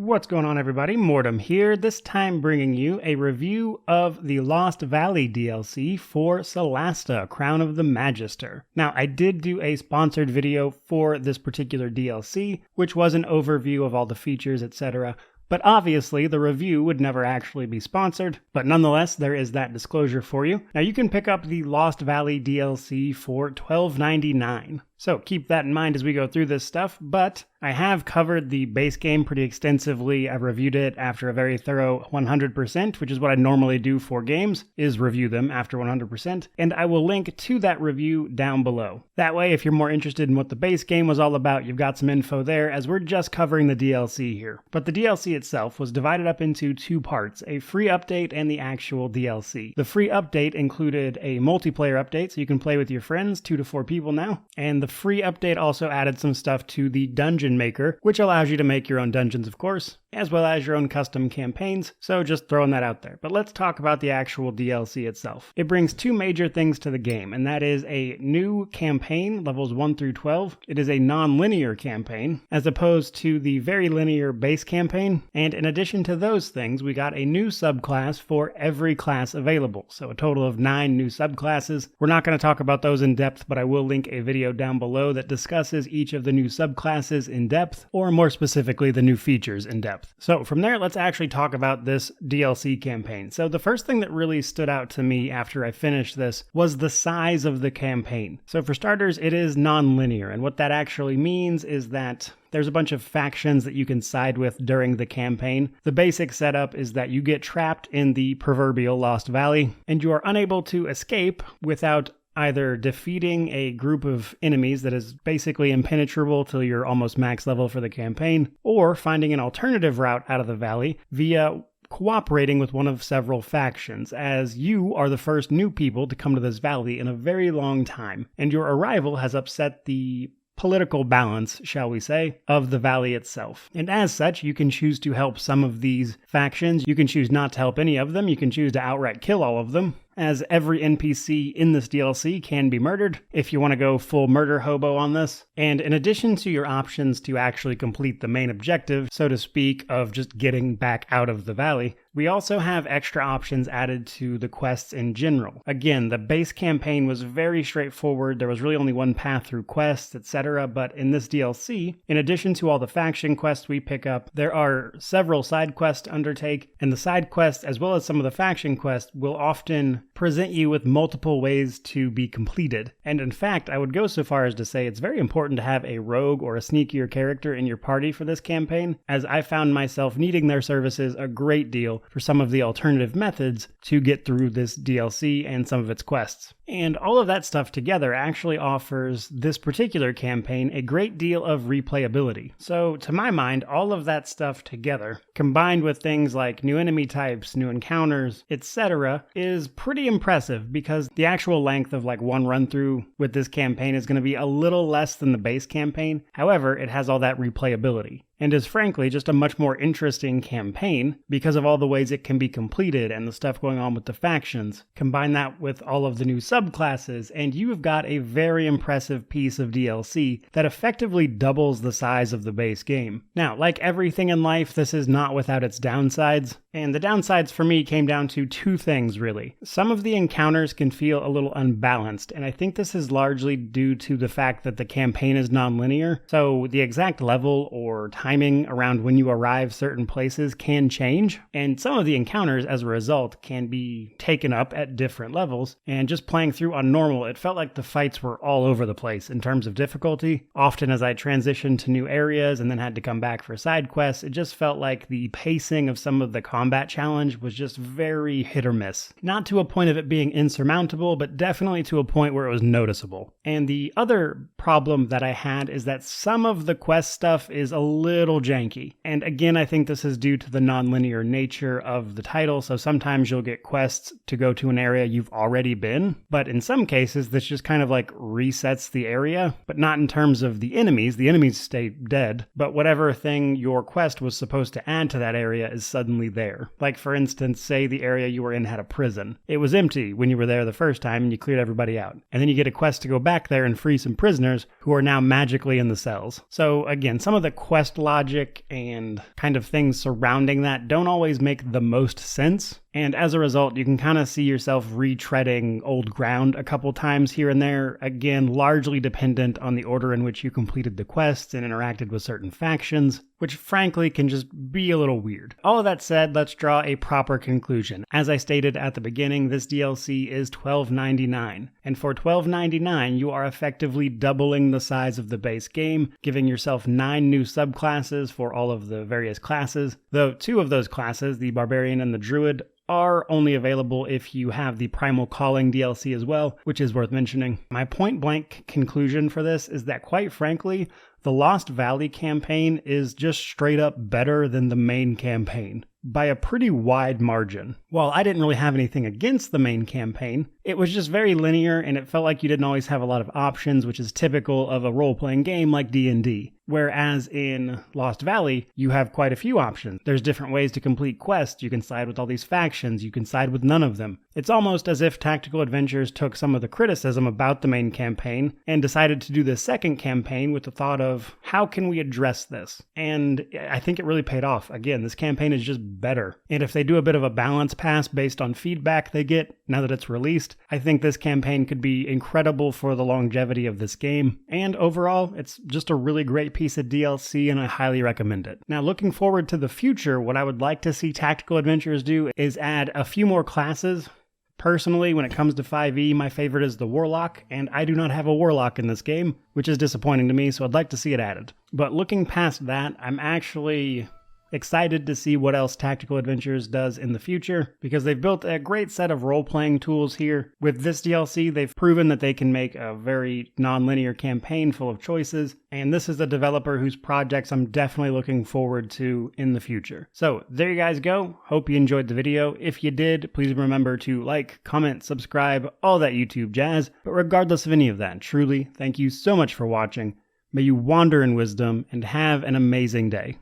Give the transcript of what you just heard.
What's going on, everybody? Mortem here, this time bringing you a review of the Lost Valley DLC for Solasta, Crown of the Magister. Now, I did do a sponsored video for this particular DLC, which was an overview of all the features, etc., but obviously, the review would never actually be sponsored, but nonetheless, there is that disclosure for you. Now, you can pick up the Lost Valley DLC for $12.99. So keep that in mind as we go through this stuff, but I have covered the base game pretty extensively. I've reviewed it after a very thorough 100%, which is what I normally do for games, is review them after 100%, and I will link to that review down below. That way, if you're more interested in what the base game was all about, you've got some info there, as we're just covering the DLC here. But the DLC itself was divided up into two parts, a free update and the actual DLC. The free update included a multiplayer update, so you can play with your friends, 2 to 4 people now, and the free update also added some stuff to the Dungeon Maker, which allows you to make your own dungeons, of course, as well as your own custom campaigns, so just throwing that out there. But let's talk about the actual DLC itself. It brings two major things to the game, and that is a new campaign, levels 1 through 12. It is a non-linear campaign, as opposed to the very linear base campaign, and in addition to those things, we got a new subclass for every class available, so a total of 9 new subclasses. We're not going to talk about those in depth, but I will link a video down below that discusses each of the new subclasses in depth, or more specifically, the new features in depth. So from there, let's actually talk about this DLC campaign. So the first thing that really stood out to me after I finished this was the size of the campaign. So for starters, it is non-linear, and what that actually means is that there's a bunch of factions that you can side with during the campaign. The basic setup is that you get trapped in the proverbial Lost Valley, and you are unable to escape without either defeating a group of enemies that is basically impenetrable till you're almost max level for the campaign, or finding an alternative route out of the valley via cooperating with one of several factions, as you are the first new people to come to this valley in a very long time, and your arrival has upset the political balance, shall we say, of the valley itself. And as such, you can choose to help some of these factions, you can choose not to help any of them, you can choose to outright kill all of them, as every NPC in this DLC can be murdered if you want to go full murder hobo on this. And in addition to your options to actually complete the main objective, so to speak, of just getting back out of the valley, we also have extra options added to the quests in general. Again, the base campaign was very straightforward. There was really only one path through quests, etc. But in this DLC, in addition to all the faction quests we pick up, there are several side quests to undertake, and the side quests, as well as some of the faction quests, will often present you with multiple ways to be completed. And in fact, I would go so far as to say it's very important to have a rogue or a sneakier character in your party for this campaign, as I found myself needing their services a great deal for some of the alternative methods to get through this DLC and some of its quests. And all of that stuff together actually offers this particular campaign a great deal of replayability. So to my mind, all of that stuff together, combined with things like new enemy types, new encounters, etc., is pretty impressive, because the actual length of like one run through with this campaign is going to be a little less than the base campaign. However, it has all that replayability, and is frankly just a much more interesting campaign because of all the ways it can be completed and the stuff going on with the factions. Combine that with all of the new subclasses, and you've got a very impressive piece of DLC that effectively doubles the size of the base game. Now, like everything in life, this is not without its downsides, and the downsides for me came down to two things really. Some of the encounters can feel a little unbalanced, and I think this is largely due to the fact that the campaign is non-linear, so the exact level or timing around when you arrive certain places can change, and some of the encounters as a result can be taken up at different levels, and just playing through on normal, it felt like the fights were all over the place in terms of difficulty. Often as I transitioned to new areas and then had to come back for side quests, it just felt like the pacing of some of the combat challenge was just very hit or miss. Not to a point of it being insurmountable, but definitely to a point where it was noticeable. And the other problem that I had is that some of the quest stuff is a little janky. And again, I think this is due to the non-linear nature of the title, so sometimes you'll get quests to go to an area you've already been, but in some cases this just kind of like resets the area, but not in terms of the enemies stay dead, but whatever thing your quest was supposed to add to that area is suddenly there. there. Like, for instance, say the area you were in had a prison. It was empty when you were there the first time and you cleared everybody out. And then you get a quest to go back there and free some prisoners who are now magically in the cells. So again, some of the quest logic and kind of things surrounding that don't always make the most sense. And as a result, you can kind of see yourself retreading old ground a couple times here and there, again, largely dependent on the order in which you completed the quests and interacted with certain factions, which frankly can just be a little weird. All of that said, let's draw a proper conclusion. As I stated at the beginning, this DLC is $12.99, and for $12.99, you are effectively doubling the size of the base game, giving yourself 9 new subclasses for all of the various classes, though 2 of those classes, the Barbarian and the Druid, are only available if you have the Primal Calling DLC as well, which is worth mentioning. My point-blank conclusion for this is that, quite frankly, the Lost Valley campaign is just straight up better than the main campaign, by a pretty wide margin. While I didn't really have anything against the main campaign, it was just very linear and it felt like you didn't always have a lot of options, which is typical of a role-playing game like D&D. Whereas in Lost Valley, you have quite a few options. There's different ways to complete quests. You can side with all these factions. You can side with none of them. It's almost as if Tactical Adventures took some of the criticism about the main campaign and decided to do the second campaign with the thought of, how can we address this? And I think it really paid off. Again, this campaign is just better. And if they do a bit of a balance pass based on feedback they get now that it's released, I think this campaign could be incredible for the longevity of this game. And overall, it's just a really great piece of DLC and I highly recommend it. Now, looking forward to the future, what I would like to see Tactical Adventures do is add a few more classes. Personally, when it comes to 5e, my favorite is the Warlock, and I do not have a Warlock in this game, which is disappointing to me, so I'd like to see it added. But looking past that, I'm actually excited to see what else Tactical Adventures does in the future, because they've built a great set of role-playing tools here. With this DLC, they've proven that they can make a very non-linear campaign full of choices, and this is a developer whose projects I'm definitely looking forward to in the future. So there you guys go. Hope you enjoyed the video. If you did, please remember to like, comment, subscribe, all that YouTube jazz. But regardless of any of that, truly, thank you so much for watching. May you wander in wisdom and have an amazing day.